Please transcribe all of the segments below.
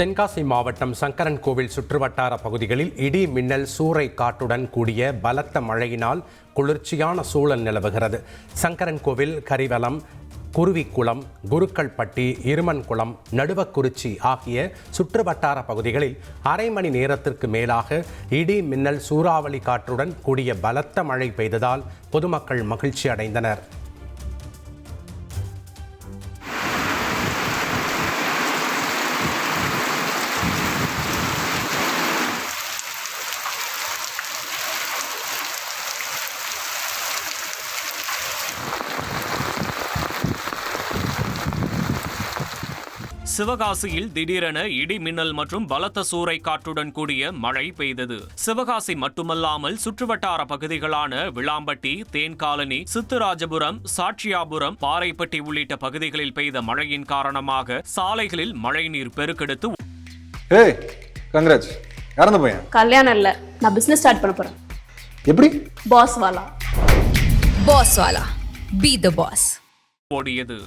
தென்காசி மாவட்டம் சங்கரன்கோவில் சுற்றுவட்டார பகுதிகளில் இடி மின்னல் சூறை காற்றுடன் கூடிய பலத்த மழையினால் குளிர்ச்சியான சூழல் நிலவுகிறது. சங்கரன்கோவில், கரிவலம், குருவிக்குளம், குருக்கள்பட்டி, இருமன்குளம், நடுவக்குறிச்சி ஆகிய சுற்றுவட்டார பகுதிகளில் அரை மணி நேரத்திற்கு மேலாக இடி மின்னல் சூறாவளி காற்றுடன் கூடிய பலத்த மழை பெய்ததால் பொதுமக்கள் மகிழ்ச்சி அடைந்தனர். சிவகாசியில் திடீரென இடி மின்னல் மற்றும் பலத்த சூறை காற்றுடன் கூடிய மழை பெய்தது. சிவகாசி மட்டுமல்லாமல் சுற்றுவட்டார பகுதிகளான விளாம்பட்டி, தேன்காலனி, சித்துராஜபுரம், சாட்சியாபுரம், பாறைப்பட்டி உள்ளிட்ட பகுதிகளில் பெய்த மழையின் காரணமாக சாலைகளில் மழைநீர் பெருக்கெடுத்து கல்யாணம் இல்ல, நான் பிசினஸ் ஸ்டார்ட் பண்ண போறேன். எப்படி? பாஸ் வாலா பி தி பாஸ் ஓடியது.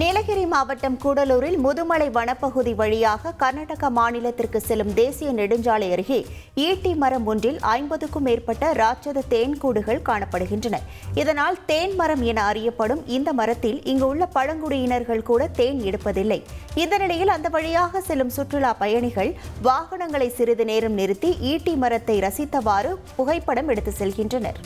நீலகிரி மாவட்டம் கூடலூரில் முதுமலை வனப்பகுதி வழியாக கர்நாடக மாநிலத்திற்கு செல்லும் தேசிய நெடுஞ்சாலை அருகே ஈட்டி மரம் ஒன்றில் 50க்கும் மேற்பட்ட ராட்சத தேன்கூடுகள் காணப்படுகின்றன. இதனால் தேன் மரம் என அறியப்படும் இந்த மரத்தில் இங்கு உள்ள பழங்குடியினர்கள் கூட தேன் எடுப்பதில்லை. இந்த நிலையில் அந்த வழியாக செல்லும் சுற்றுலா பயணிகள் வாகனங்களை சிறிது நேரம் நிறுத்தி ஈட்டி மரத்தை ரசித்தவாறு புகைப்படம் எடுத்து செல்கின்றனர்.